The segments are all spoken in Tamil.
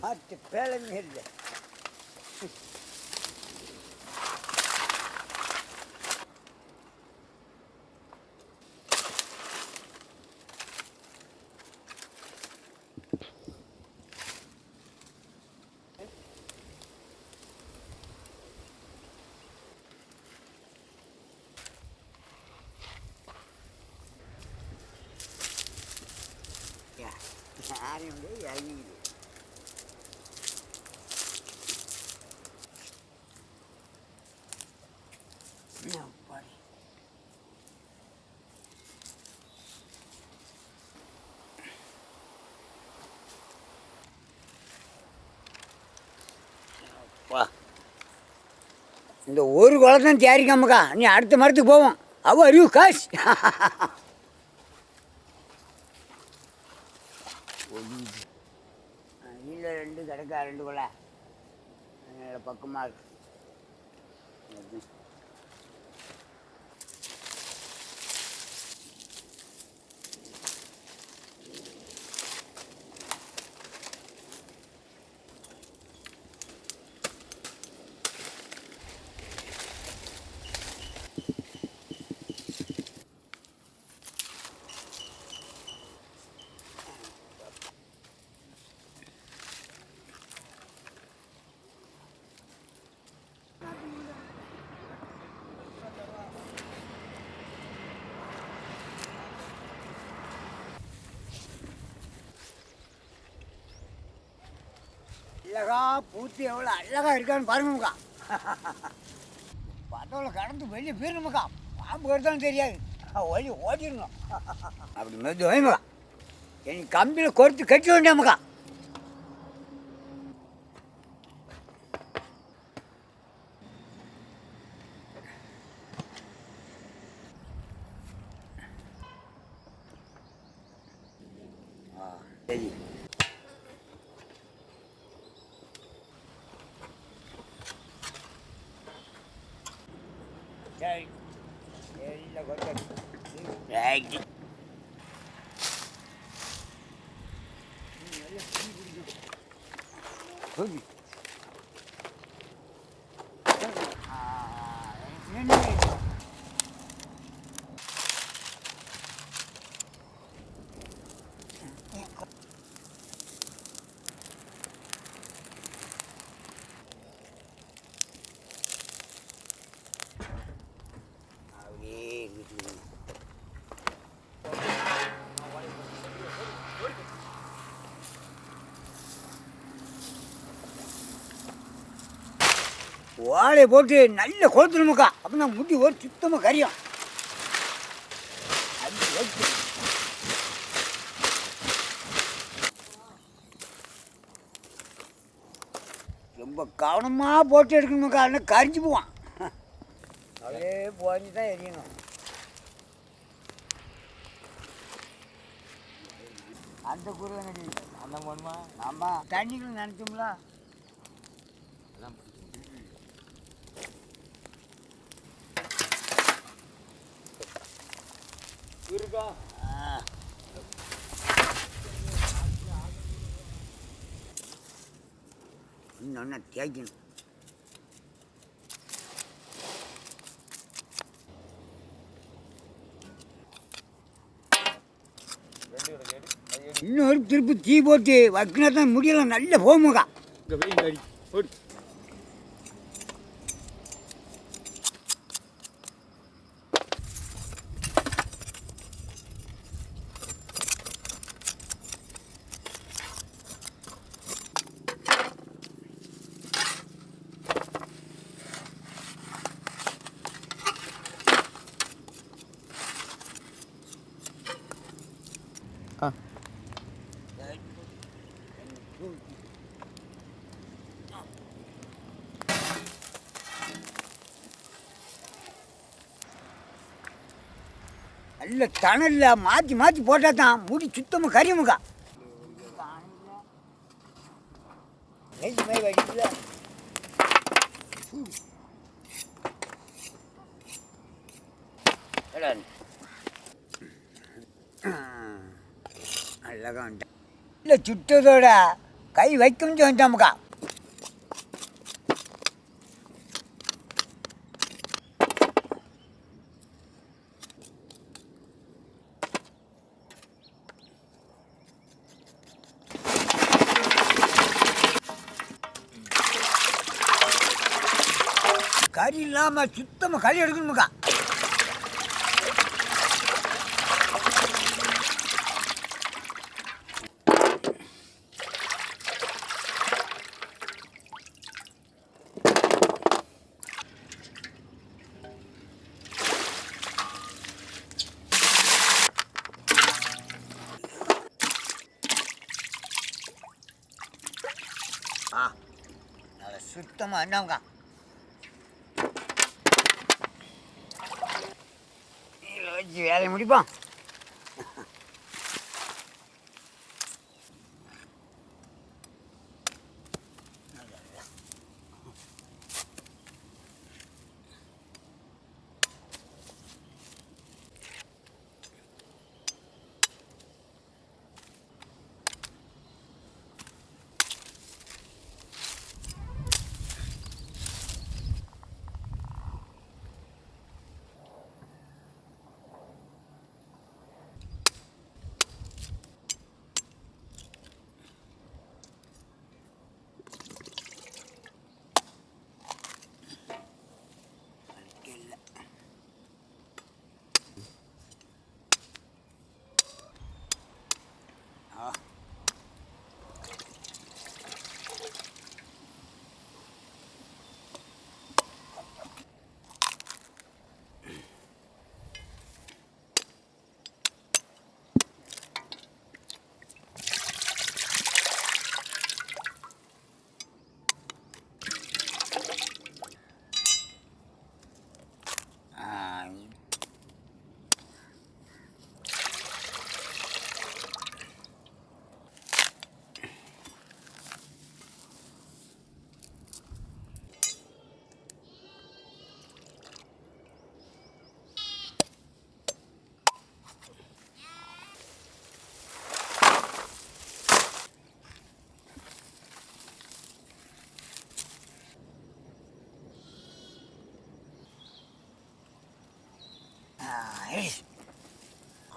பார்த்து பேலமே இல்லை. யாரையும் இறங்கிக்குது. இந்த ஒரு குளம் தான் தேரிக்காமக்கா, நீ அடுத்த மரத்துக்கு போவோம். அவ அறிவு காசு. இல்லை 2 கிடக்கா, 2 குலை பக்கமாக இருக்கு. அழகா பூத்து எவ்வளோ அழகாக இருக்கான்னு பாருங்கக்கா. பதவில கடந்து வெளியே போயிடணுமாக்கா. பாம்பு கருத்தாலும் தெரியாது, வழி ஓடிடணும். அப்படி மெது வைமக்கா, எனக்கு கம்பியில் கொறுத்து கட்டி வேண்டாமக்கா. சரி சரி எல்லாம் கொண்டு ரைட்டு. வாழையை போட்டு நல்ல கொளுத்துணுமுக்கா. அப்படின்னா முடி ஒரு சுத்தமாக கரியும். ரொம்ப கவனமாக போட்டு எடுக்கணுமுக்கா, இல்லை கரிஞ்சு போவான். அப்படியே போஞ்சு தான் எரியணும். அந்த குருவை அந்த போகணுமா? ஆமாம், தண்ணிக்குள்ள நினச்சோம்ல. இருக்கா இன்னொன்று தேய்க்கணும். இன்னொரு திருப்பி தீ போட்டு வக்கினா தான் முடியலாம் நல்ல போமுக்கா. நல்ல தணலில் மாற்றி மாற்றி போட்டால் தான் முடி சுத்தமாக கரியுமுக்கா. வடிக்கல அழகா இல்லை சுட்டதோட கை வைக்க முடிஞ்சு வந்துட்டாமுக்கா. கறி இல்லாமல் சுத்தமாக களி எடுக்கணுமுக்கா. நல்லா சுத்தமாக என்னங்க இதில் வச்சு வேலையை முடிப்போம்.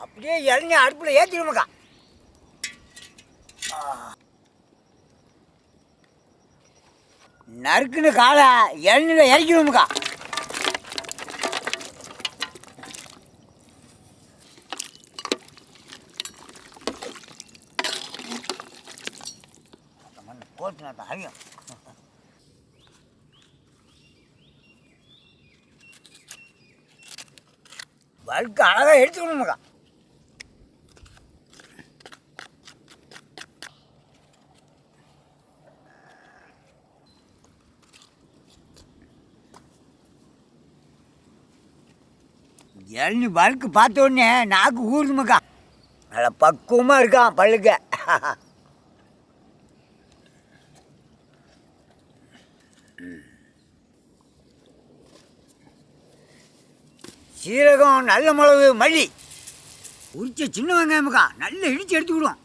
அப்படியே இறங்கி அடுப்பில் ஏற்றிடுமாக்கா. நறுக்குன்னு காலை இளநில இறக்கிடுமாக்கா. போட்டு நான் அறியும். வழுக்கு அழகாக எடுத்துக்கணுமாக்கா. இளநி வழுக்கு பார்த்த உடனே நாக்கு ஊறுதுமாக்கா. நல்லா பக்குவமாக இருக்கான் பழுக்க. சீரகம், நல்ல மிளகு, மல்லி, உரிச்ச சின்ன வெங்காயமுக்கா நல்லா இடித்து எடுத்துக்கிடுவோம்.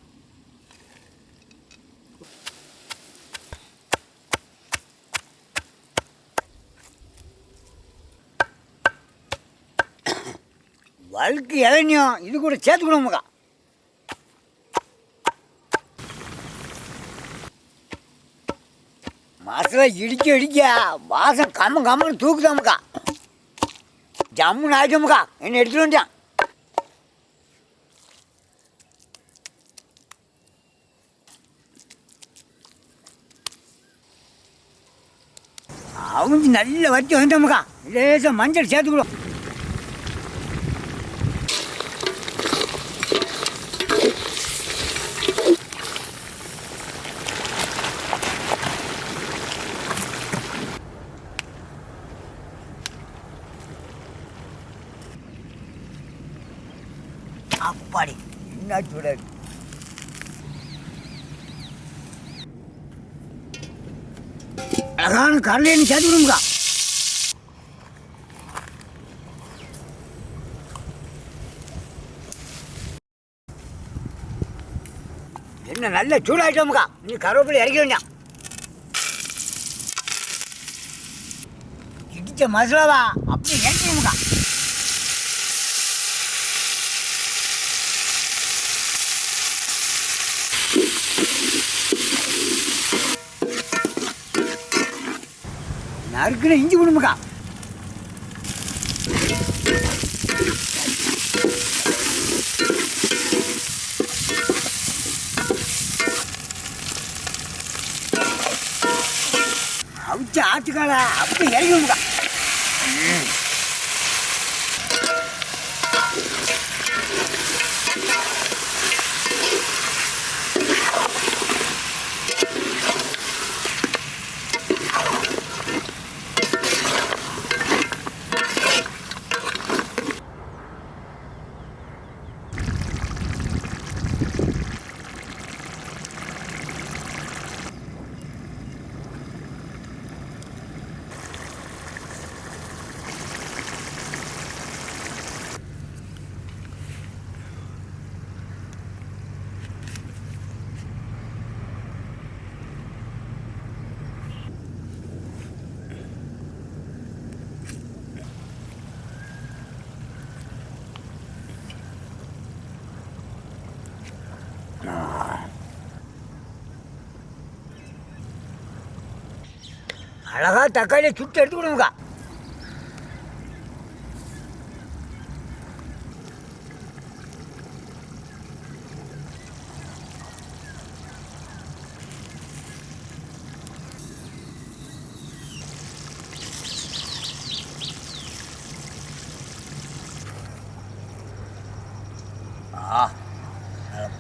வழுக்கு இளநியும் இது கூட சேர்த்துக்கிடுவோமுக்கா. மசாலா இடிக்க வாசம் கம்மன்னு தூக்குதாமுக்கா. ஜம்முன்னு ஆயிட்டோமுக்கா. என்ன எடுத்துகிட்டு வந்துட்டான். அவங்க நல்ல வச்சு வந்துட்டோமுக்கா. லேசாக மஞ்சள் சேர்த்துக்கிடும். அப்பாடி என்ன சூடாது. அழகான கடலைன்னு சேர்த்துக்கணுங்கக்கா. என்ன நல்ல சூடாயிட்டோமுக்கா, நீ கருவேப்பிலை இறக்க வேண்டாம். இடிச்ச மசாலாவா அப்படி இறக்கணுமுக்கா. நறுக்குன்னு இஞ்சி கொடுமுக்கா. அவிச்ச ஆட்டுக்கால அப்படி இறக்கணுமுக்கா. அழகா தக்காளியை சுட்டு எடுத்துக்கணுமுக்கா.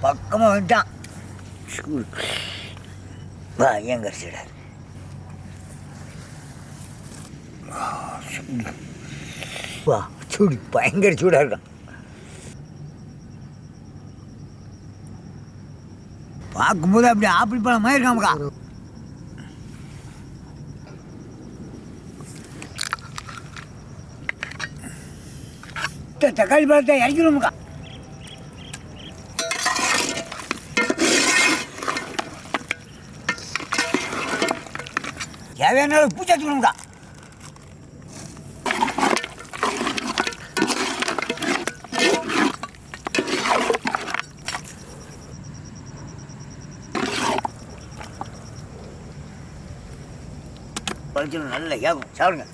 பக்கமாக வந்துட்டான். பயங்கர சீடா வா, சூடு பயங்கர சூடாக இருக்கான். பார்க்கும்போது அப்படி ஆப்பிள் பழம் மாதிரி இருக்காமக்கா. தக்காளி பழத்தை இறக்கணுமுக்கா. தேவையான பூச்சி வச்சுக்கணுமுக்கா. பழத்தில் நல்ல ஏகும் சாப்பிடுங்க.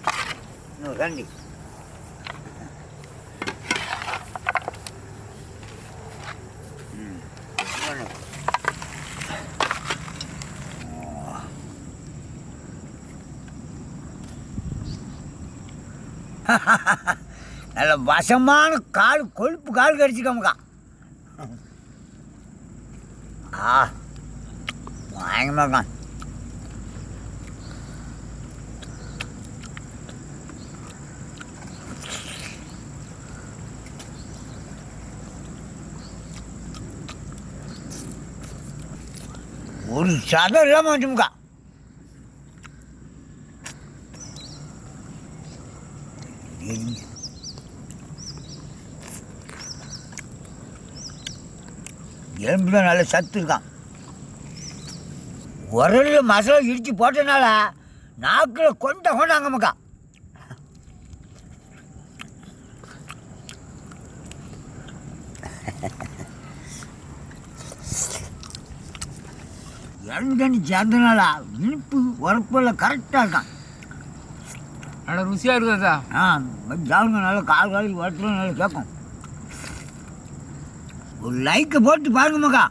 இன்னும் கண்டி நல்ல வசமான கால் கொழுப்பு கால் கடிச்சிக்கோமுக்கா. பயங்கரமாக இருக்கான். ஒரு சதம் இல்லாமல் வந்துமுக்கா. எலும்புல நல்ல சத்து இருக்கான். உரலில் மசாலா இடித்து போட்டனால நாக்கில் கொண்டாங்கம்மாக்கா. எண்ணெய் சேர்ந்தனால இனிப்பு உரப்பெல்லாம் கரெக்டாக இருக்கான். நல்லா ருசியாக இருக்குதா? ஜாவுங்க நல்லா கால் காலையில் உரத்துல நல்லா கேட்கும். ஒரு லைக்கை போட்டு பாருங்கம்மாக்கா.